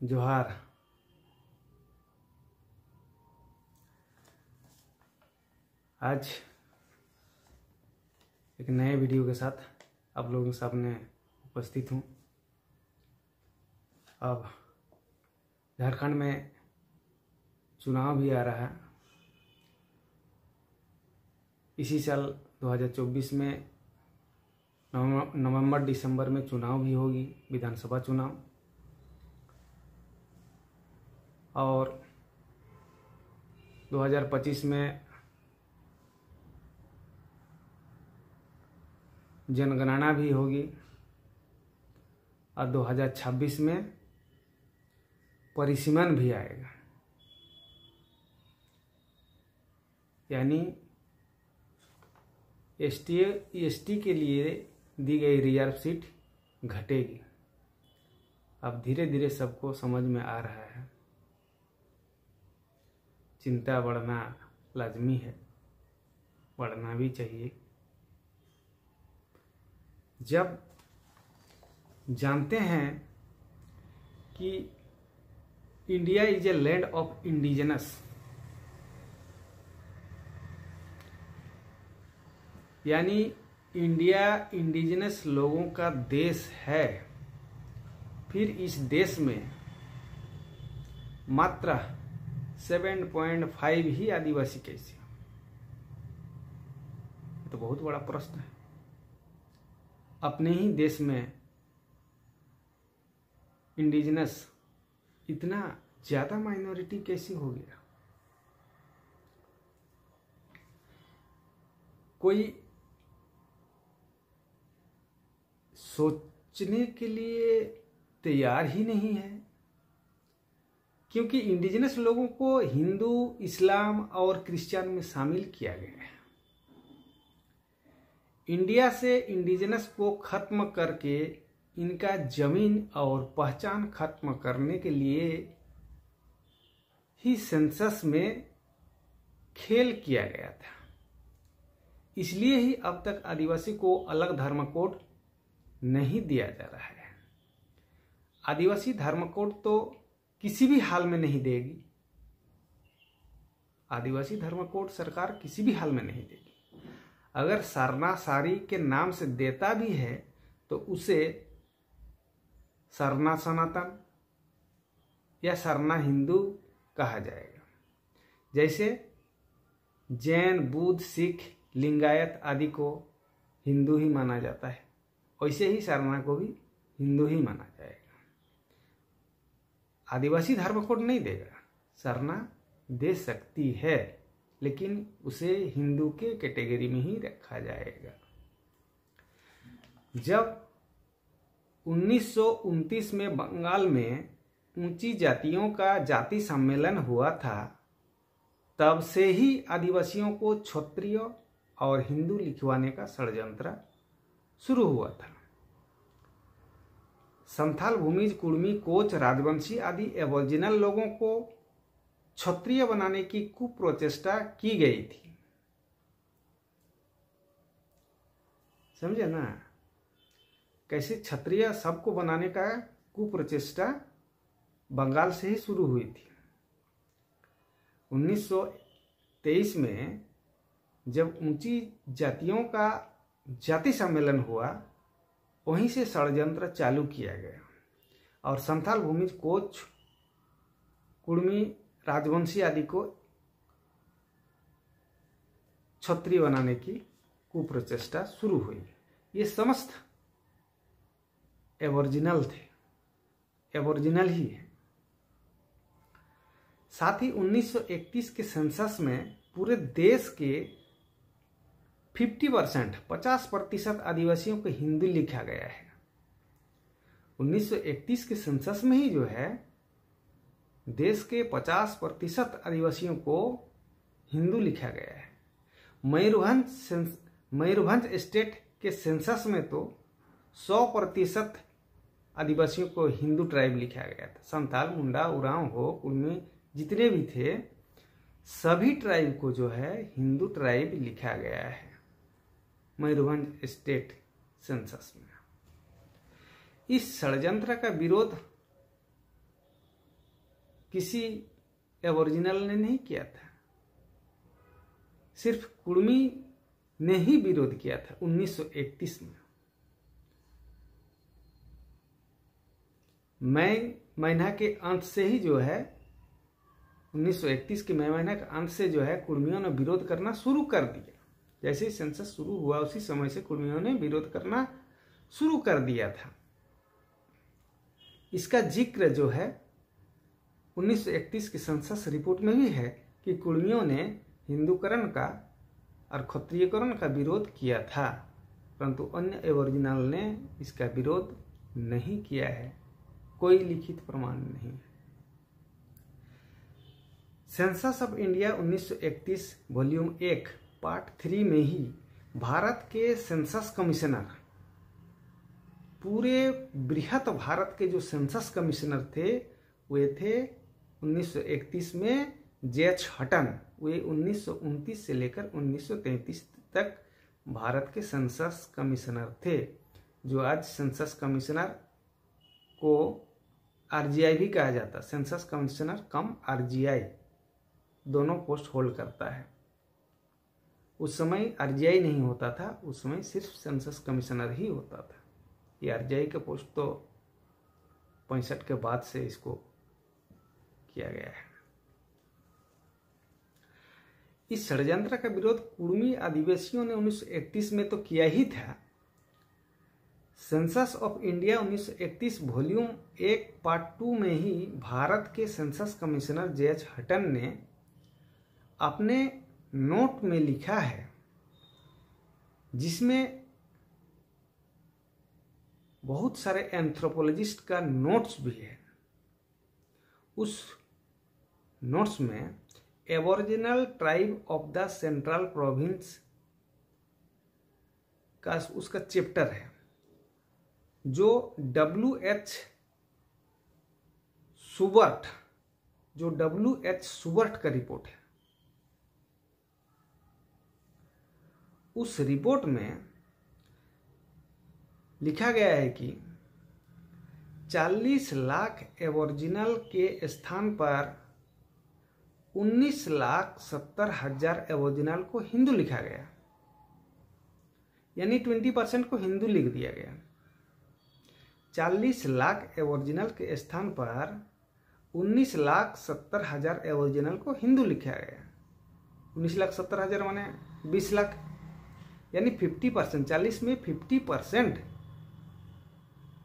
जोहार। आज एक नए वीडियो के साथ आप लोगों के सामने उपस्थित हूँ। अब झारखंड में चुनाव भी आ रहा है। इसी साल 2024 में नवंबर दिसंबर में चुनाव भी होगी, विधानसभा चुनाव। और 2025 में जनगणना भी होगी और 2026 में परिसीमन भी आएगा। यानी एसटी के लिए दी गई रिजर्व सीट घटेगी। अब धीरे धीरे सबको समझ में आ रहा है। चिंता बढ़ना लाजमी है, बढ़ना भी चाहिए। जब जानते हैं कि India is a land of indigenous, यानी इंडिया इंडिजिनस लोगों का देश है, फिर इस देश में मात्र 7.5 ही आदिवासी कैसे? ये तो बहुत बड़ा प्रश्न है। अपने ही देश में इंडिजिनस इतना ज्यादा माइनॉरिटी कैसी हो गया? कोई सोचने के लिए तैयार ही नहीं है, क्योंकि इंडिजिनस लोगों को हिंदू, इस्लाम और क्रिश्चियन में शामिल किया गया है। इंडिया से इंडिजिनस को खत्म करके इनका जमीन और पहचान खत्म करने के लिए ही सेंसस में खेल किया गया था। इसलिए ही अब तक आदिवासी को अलग धर्म कोड नहीं दिया जा रहा है। आदिवासी धर्म कोड तो किसी भी हाल में नहीं देगी। आदिवासी धर्म कोड सरकार किसी भी हाल में नहीं देगी। अगर सरना सारी के नाम से देता भी है तो उसे सरना सनातन या सरना हिंदू कहा जाएगा। जैसे जैन, बुद्ध, सिख, लिंगायत आदि को हिंदू ही माना जाता है, वैसे ही सरना को भी हिंदू ही माना जाएगा। आदिवासी धर्म कोड नहीं देगा। सरना दे सकती है, लेकिन उसे हिंदू के कैटेगरी में ही रखा जाएगा। जब 1929 में बंगाल में ऊंची जातियों का जाति सम्मेलन हुआ था, तब से ही आदिवासियों को क्षत्रिय और हिंदू लिखवाने का षड्यंत्र शुरू हुआ था। संथाल, भूमिज, कुड़मी, कोच, राजवंशी आदि एबोरिजिनल लोगों को क्षत्रिय बनाने की कुप्रचेष्टा की गई थी। समझे ना? कैसे क्षत्रिय सबको बनाने का कुप्रचेष्टा बंगाल से ही शुरू हुई थी। 1923 में जब ऊंची जातियों का जाति सम्मेलन हुआ, वहीं से षड्यंत्र चालू किया गया और संथाल, भूमिज, कोच, कुड़मी, राजवंशी आदि को क्षत्रिय बनाने की कुप्रचेष्टा शुरू हुई। ये समस्त एबोरिजिनल थे, एबोरिजिनल ही है। साथ ही 1931 के सेंसस में पूरे देश के 50% आदिवासियों को हिंदू लिखा गया है। 1931 के सेंसस में ही जो है देश के 50% आदिवासियों को हिंदू लिखा गया है। मयूरभंज स्टेट के सेंसस में तो 100% आदिवासियों को हिंदू ट्राइब लिखा गया था। संथाल, मुंडा, उरांव हो, कुड़मी जितने भी थे, सभी ट्राइब को जो है हिंदू ट्राइब लिखा गया है मयूरभंज स्टेट सेंसस में। इस षड्यंत्र का विरोध किसी एबोरिजिनल ने नहीं किया था, सिर्फ कुर्मी ने ही विरोध किया था 1931 में। मई महीना के अंत से ही जो है 1931 के मई महीना के अंत से जो है कुर्मियों ने विरोध करना शुरू कर दिया। जैसे ही सेंसस शुरू हुआ उसी समय से कुर्मियों ने विरोध करना शुरू कर दिया था। इसका जिक्र जो है 1931 की सेंसस रिपोर्ट में भी है कि कुर्मियों ने हिंदूकरण का और क्षत्रियकरण का विरोध किया था, परंतु अन्य एबोरिजिनल ने इसका विरोध नहीं किया है, कोई लिखित प्रमाण नहीं है। Census of India 1931 volume 1 part 3 में ही भारत के सेंसस कमिश्नर, पूरे बृहत भारत के जो सेंसस कमिश्नर थे वे थे 1931 में JH हटन। वे 1929 से लेकर 1933 तक भारत के सेंसस कमिश्नर थे, जो आज सेंसस कमिश्नर को RGI भी कहा जाता है। सेंसस कमिश्नर कम RGI दोनों पोस्ट होल्ड करता है। उस समय RGI नहीं होता था, उस समय सिर्फ सेंसस कमिश्नर ही होता था। ये RGI का पोस्ट तो 65 के बाद से इसको किया गया है। इस षड्यंत्र का विरोध कुर्मी आदिवासियों ने 1931 में तो किया ही था। Census of India 1931 volume 1 part 2 में ही भारत के सेंसस कमिश्नर JH हटन ने अपने नोट में लिखा है, जिसमें बहुत सारे एंथ्रोपोलॉजिस्ट का नोट्स भी है। उस नोट्स में aboriginal tribe of the central province का उसका चैप्टर है, जो WH सुबर्ट का रिपोर्ट है। उस रिपोर्ट में लिखा गया है कि 40 लाख एबोरिजिनल के स्थान पर 19,70,000 एबोरिजिनल को हिंदू लिखा गया, यानी 20% को हिंदू लिख दिया गया। 40 लाख एबोरिजिनल के स्थान पर 19,70,000 एबोरिजिनल को हिंदू लिखा गया। 19,70,000 माने 20 लाख, यानी 50%, 40 में 50%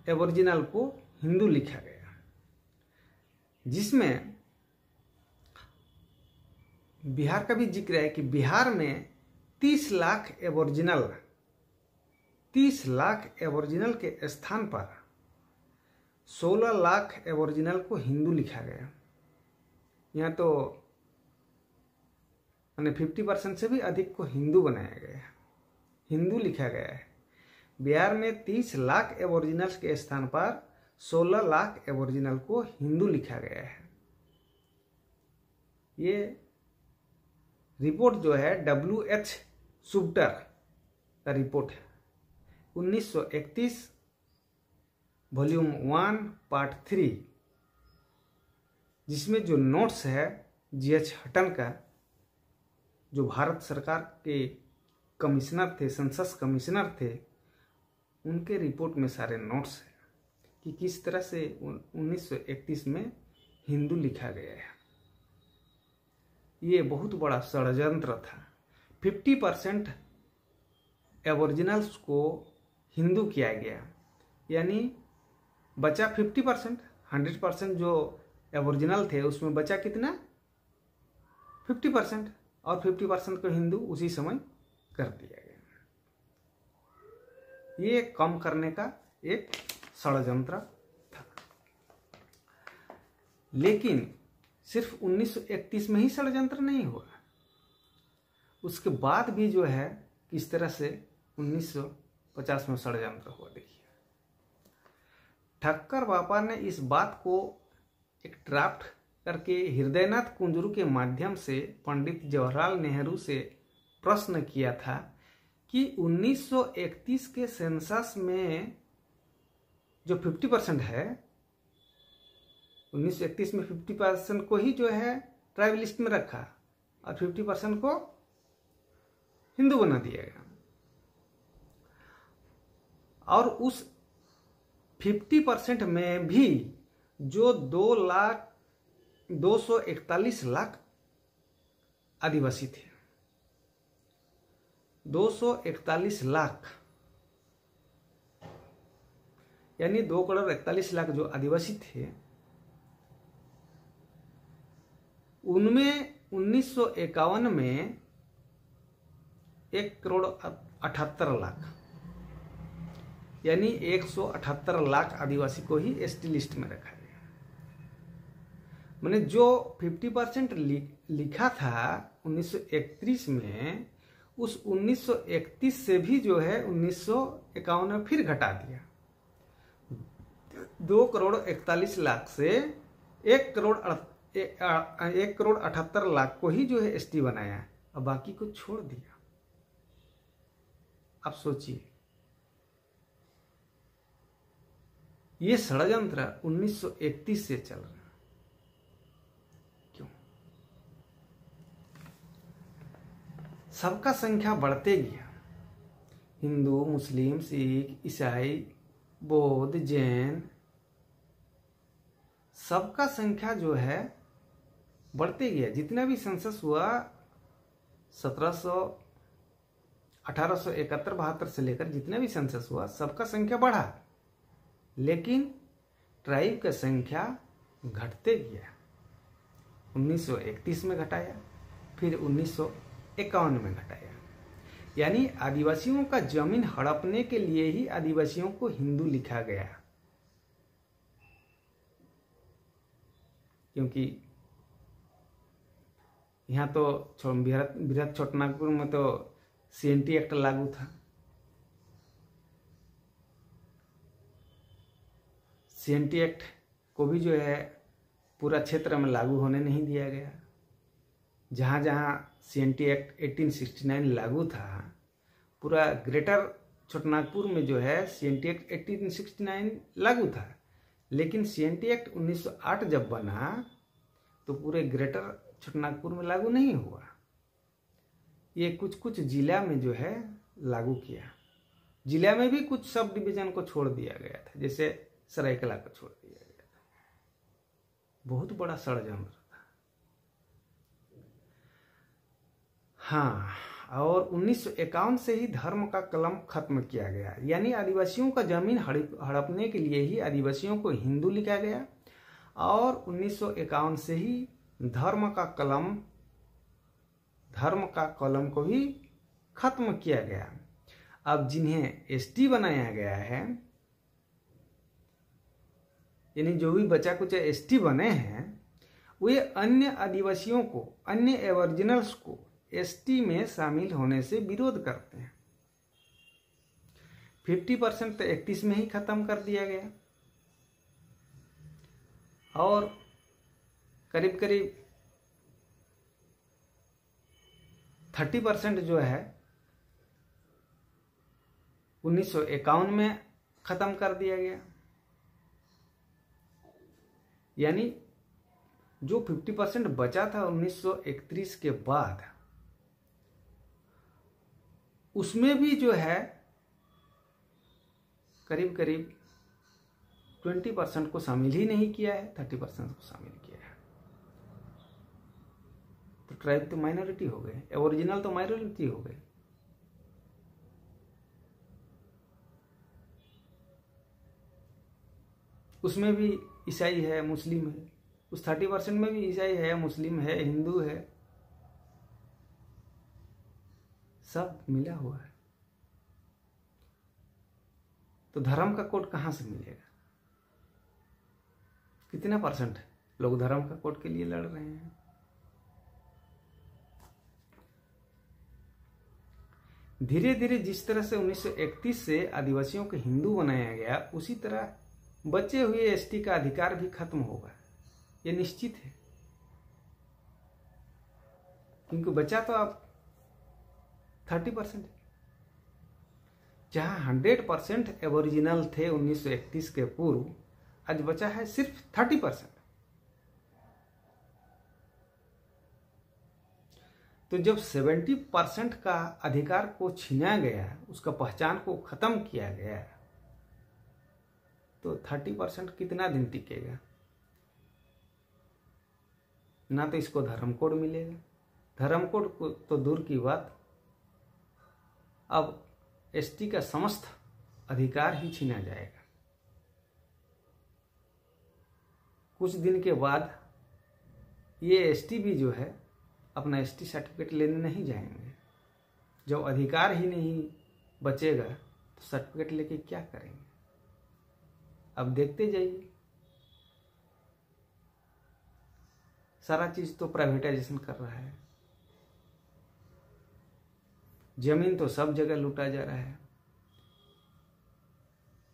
एबोरिजिनल को हिंदू लिखा गया, जिसमें बिहार का भी जिक्र है कि बिहार में 30 लाख एबोरिजिनल के स्थान पर 16 लाख एबोरिजिनल को हिंदू लिखा गया। यहाँ तो माने 50% से भी अधिक को हिंदू बनाया गया है, हिंदू लिखा गया है। बिहार में 30 लाख एबोरिजिनल्स के स्थान पर 16 लाख एबोरिजिनल को हिंदू लिखा गया है। ये रिपोर्ट जो है WH सुबर्ट का रिपोर्ट है, 1931 वॉल्यूम 1 पार्ट 3, जिसमें जो नोट्स है JH हटन का, जो भारत सरकार के कमिश्नर थे, सेंसस कमिश्नर थे, उनके रिपोर्ट में सारे नोट्स हैं कि किस तरह से 1931 में हिंदू लिखा गया है। ये बहुत बड़ा षड्यंत्र था। 50% एबोरिजिनल्स को हिंदू किया गया, यानी बचा 50%, 100% जो एबोरिजिनल थे उसमें बचा कितना 50%, और 50% को हिंदू उसी समय कर दिया गया। ये कम करने का एक षड्यंत्र था। लेकिन सिर्फ 1931 में ही षड्यंत्र नहीं हुआ, उसके बाद भी जो है किस तरह से 1950 में षड्यंत्र हुआ। देखिए, ठक्कर बापा ने इस बात को एक ड्राफ्ट करके हृदयनाथ कुंजरू के माध्यम से पंडित जवाहरलाल नेहरू से प्रश्न किया था कि 1931 के सेंसस में जो 50% है 1931 में 50% को ही जो है ट्राइब लिस्ट में रखा और 50% को हिंदू बना दिया गया। और उस 50% में भी जो 241 लाख आदिवासी थे, 241 लाख, यानी 2,41 लाख जो आदिवासी थे, उनमें 1951 में 1,78,00,000 यानी 178 लाख आदिवासी को ही एसटी लिस्ट में रखा गया। मैंने जो 50% लिखा था 1931 में, उस 1931 से भी जो है 1951 में फिर घटा दिया। 2,41 लाख से 1,78 लाख को ही जो है एसटी बनाया और बाकी को छोड़ दिया। आप सोचिए, ये षड्यंत्र 1931 से चल रहा है। क्यों? सबका संख्या बढ़ते गया, हिंदू, मुस्लिम, सिख, ईसाई, बौद्ध, जैन, सबका संख्या जो है बढ़ते गया। जितना भी सेंसस हुआ 1871-72 से लेकर जितना भी सेंसस हुआ, सबका संख्या बढ़ा, लेकिन ट्राइब का संख्या घटते गया। 1931 में घटाया, फिर 1951 में घटाया। यानी आदिवासियों का जमीन हड़पने के लिए ही आदिवासियों को हिंदू लिखा गया, क्योंकि यहाँ तो बृहद छोटानागपुर में तो सीएनटी एक्ट लागू था। सीएनटी एक्ट को भी जो है पूरा क्षेत्र में लागू होने नहीं दिया गया। जहाँ जहाँ सीएनटी एक्ट 1869 लागू था, पूरा ग्रेटर छोटानागपुर में जो है सीएनटी एक्ट 1869 लागू था। लेकिन सीएनटी एक्ट 1908 जब बना तो पूरे ग्रेटर छोटानागपुर में लागू नहीं हुआ। ये कुछ कुछ जिला में जो है लागू किया। जिला में भी कुछ सब डिवीजन को छोड़ दिया गया था, जैसे सरायकला को छोड़ दिया गया था। बहुत बड़ा षड्यंत्र था। हाँ, और 1951 से ही धर्म का कलम खत्म किया गया। यानी आदिवासियों का जमीन हड़पने के लिए ही आदिवासियों को हिंदू लिखा गया, और 1951 से ही धर्म का कलम को भी खत्म किया गया। अब जिन्हें एसटी बनाया गया है, यानी जो भी बचा कुछ एसटी बने हैं, वे अन्य आदिवासियों को, अन्य एबॉरिजिनल्स को एसटी में शामिल होने से विरोध करते हैं। 50% तो 31 में ही खत्म कर दिया गया, और करीब करीब 30% जो है 1951 में खत्म कर दिया गया। यानी जो 50% बचा था 1931 के बाद, उसमें भी जो है करीब करीब 20% को शामिल ही नहीं किया है, 30% को शामिल किया है। तो ट्राइब तो माइनॉरिटी हो गए, ओरिजिनल तो माइनॉरिटी हो गए। उसमें भी ईसाई है, मुस्लिम है। उस 30% में भी ईसाई है, मुस्लिम है, हिंदू है, सब मिला हुआ है। तो धर्म का कोड कहां से मिलेगा? कितना % लोग धर्म का कोड के लिए लड़ रहे हैं? धीरे धीरे जिस तरह से 1931 से आदिवासियों को हिंदू बनाया गया, उसी तरह बचे हुए एसटी का अधिकार भी खत्म होगा, ये निश्चित है। क्योंकि बचा तो अब 30%, जहां 100% एबोरिजिनल थे 1931 के पूर्व, आज बचा है सिर्फ 30%। तो जब 70% का अधिकार को छीना गया, उसका पहचान को खत्म किया गया, तो 30% कितना दिन टिकेगा? ना तो इसको धर्म कोड मिलेगा, धर्म कोड को तो दूर की बात, अब एसटी का समस्त अधिकार ही छीना जाएगा। कुछ दिन के बाद ये एसटी भी जो है अपना एसटी सर्टिफिकेट लेने नहीं जाएंगे। जब अधिकार ही नहीं बचेगा तो सर्टिफिकेट लेके क्या करेंगे? अब देखते जाइए, सारा चीज तो प्राइवेटाइजेशन कर रहा है, जमीन तो सब जगह लूटा जा रहा है,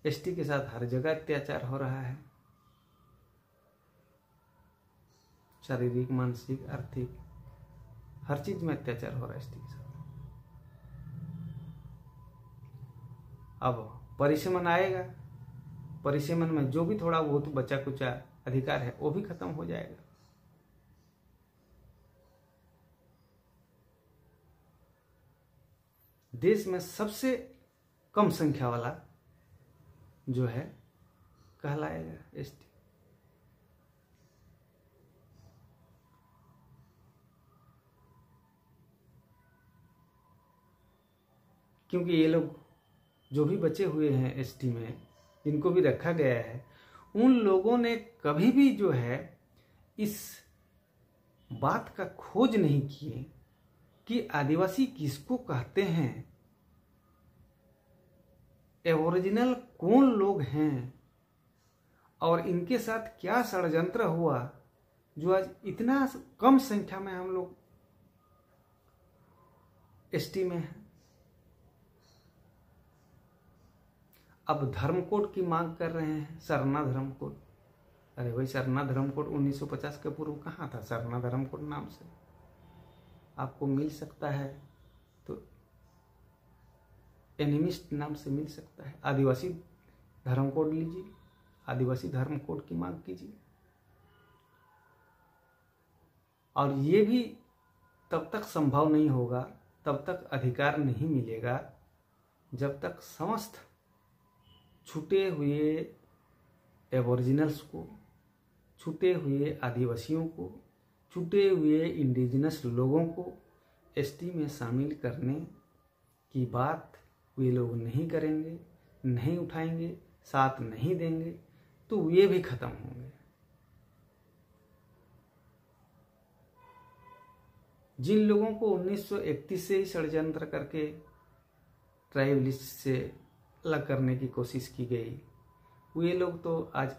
एसटी के साथ हर जगह अत्याचार हो रहा है, शारीरिक, मानसिक, आर्थिक, हर चीज में अत्याचार हो रहा है एसटी के साथ। अब परिसीमन आएगा, परिसीमन में जो भी थोड़ा बहुत बचा कुचा अधिकार है वो भी खत्म हो जाएगा। देश में सबसे कम संख्या वाला जो है कहलाएगा एसटी। क्योंकि ये लोग जो भी बचे हुए हैं एसटी में, जिनको भी रखा गया है, उन लोगों ने कभी भी जो है इस बात का खोज नहीं किए कि आदिवासी किसको कहते हैं, एबोरिजिनल कौन लोग हैं और इनके साथ क्या षड्यंत्र हुआ जो आज इतना कम संख्या में हम लोग एसटी में हैं। अब धर्म कोड की मांग कर रहे हैं, सरना धर्म कोड। अरे भाई, सरना धर्म कोड 1950 के पूर्व कहाँ था? सरना धर्म कोड नाम से आपको मिल सकता है तो एनिमिस्ट नाम से मिल सकता है। आदिवासी धर्म कोड लीजिए, आदिवासी धर्म कोड की मांग कीजिए। और ये भी तब तक संभव नहीं होगा, तब तक अधिकार नहीं मिलेगा जब तक समस्त छूटे हुए एबोरिजिनल्स को, छूटे हुए आदिवासियों को, छूटे हुए इंडिजिनस लोगों को एसटी में शामिल करने की बात वे लोग नहीं करेंगे, नहीं उठाएंगे, साथ नहीं देंगे, तो वे भी खत्म होंगे। जिन लोगों को 1931 से ही षड्यंत्र करके ट्राइब लिस्ट से अलग करने की कोशिश की गई, वे लोग तो आज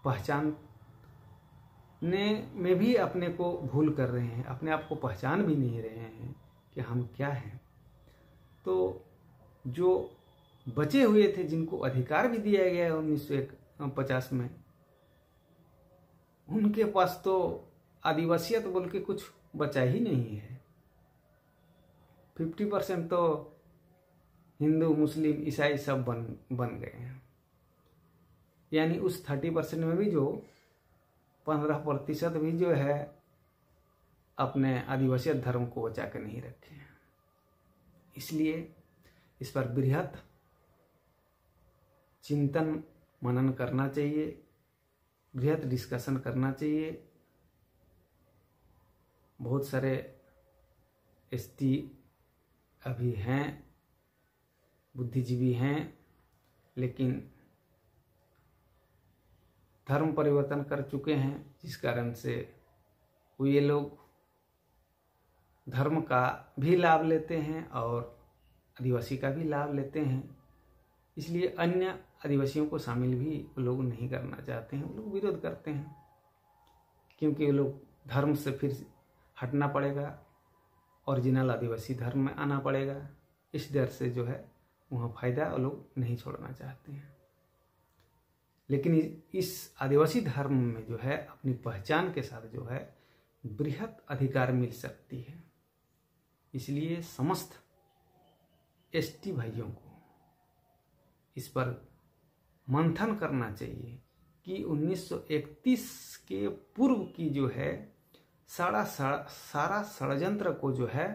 पहचानने में भी अपने को भूल कर रहे हैं, अपने आप को पहचान भी नहीं रहे हैं कि हम क्या हैं। तो जो बचे हुए थे, जिनको अधिकार भी दिया गया है 1950 में, उनके पास तो आदिवासियत बोल के कुछ बचा ही नहीं है। 50% तो हिंदू, मुस्लिम, ईसाई सब बन गए हैं। यानी उस 30% में भी जो 15% भी जो है अपने आदिवासी धर्म को बचा कर नहीं रखे हैं। इसलिए इस पर बृहत चिंतन मनन करना चाहिए, बृहत डिस्कशन करना चाहिए। बहुत सारे एसटी अभी हैं, बुद्धिजीवी हैं, लेकिन धर्म परिवर्तन कर चुके हैं, जिस कारण से ये लोग धर्म का भी लाभ लेते हैं और आदिवासी का भी लाभ लेते हैं। इसलिए अन्य आदिवासियों को शामिल भी वो लोग नहीं करना चाहते हैं, वो लोग विरोध करते हैं, क्योंकि वो लोग धर्म से फिर हटना पड़ेगा, ओरिजिनल आदिवासी धर्म में आना पड़ेगा। इस डर से जो है वहाँ फायदा वो लोग नहीं छोड़ना चाहते हैं। लेकिन इस आदिवासी धर्म में जो है अपनी पहचान के साथ जो है बृहत अधिकार मिल सकती है। इसलिए समस्त एसटी भाइयों को इस पर मंथन करना चाहिए कि 1931 के पूर्व की जो है सारा षड्यंत्र को जो है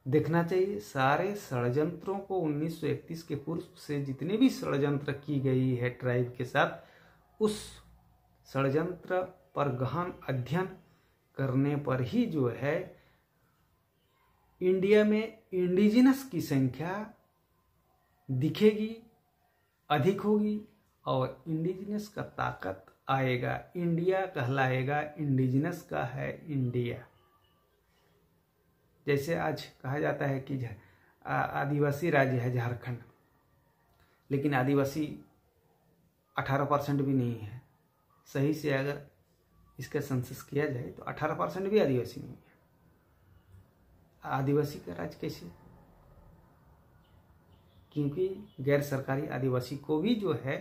देखना चाहिए। सारे षड्यंत्रों को 1931 के पूर्व से जितने भी षड्यंत्र की गई है ट्राइब के साथ, उस षड्यंत्र पर गहन अध्ययन करने पर ही जो है इंडिया में इंडिजिनस की संख्या दिखेगी, अधिक होगी और इंडिजिनस का ताकत आएगा। इंडिया कहलाएगा, इंडिजिनस का है इंडिया। जैसे आज कहा जाता है कि आदिवासी राज्य है झारखंड, लेकिन आदिवासी 18% भी नहीं है। सही से अगर इसका सेंसस किया जाए तो 18% भी आदिवासी नहीं है। आदिवासी का राज्य कैसे? क्योंकि गैर सरकारी आदिवासी को भी जो है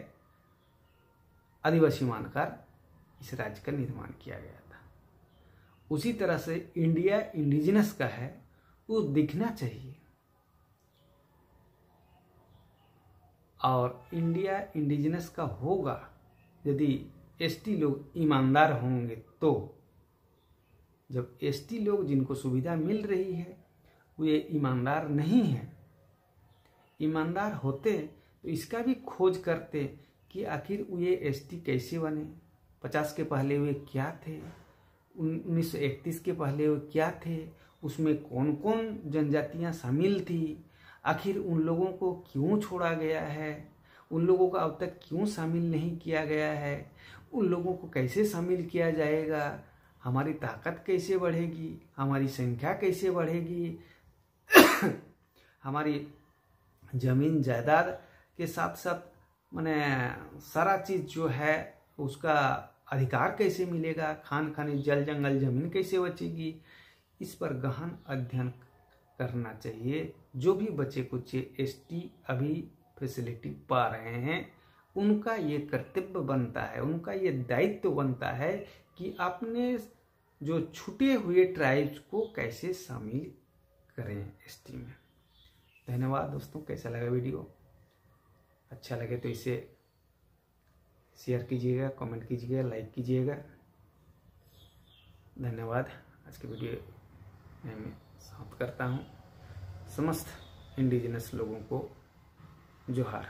आदिवासी मानकर इस राज्य का निर्माण किया गया था। उसी तरह से इंडिया इंडिजिनस का है, वो दिखना चाहिए। और इंडिया इंडिजिनस का होगा यदि एसटी लोग ईमानदार होंगे। तो जब एसटी लोग जिनको सुविधा मिल रही है वे ईमानदार नहीं हैं, ईमानदार होते तो इसका भी खोज करते कि आखिर ये एसटी कैसे बने, 50 के पहले वे क्या थे, 1931 के पहले वे क्या थे, उसमें कौन कौन जनजातियां शामिल थी, आखिर उन लोगों को क्यों छोड़ा गया है, उन लोगों को अब तक क्यों शामिल नहीं किया गया है, उन लोगों को कैसे शामिल किया जाएगा, हमारी ताकत कैसे बढ़ेगी, हमारी संख्या कैसे बढ़ेगी, हमारी जमीन जायदाद के साथ साथ माने सारा चीज जो है उसका अधिकार कैसे मिलेगा, खान खनिज जल जंगल जमीन कैसे बचेगी, इस पर गहन अध्ययन करना चाहिए। जो भी बच्चे कुछ एसटी अभी फैसिलिटी पा रहे हैं उनका ये कर्तव्य बनता है, उनका ये दायित्व बनता है कि अपने जो छूटे हुए ट्राइब्स को कैसे शामिल करें एसटी में। धन्यवाद दोस्तों। कैसा लगा वीडियो? अच्छा लगे तो इसे शेयर कीजिएगा, कमेंट कीजिएगा, लाइक कीजिएगा। धन्यवाद। आज के वीडियो में मैं समाप्त करता हूँ। समस्त इंडिजिनस लोगों को जोहार।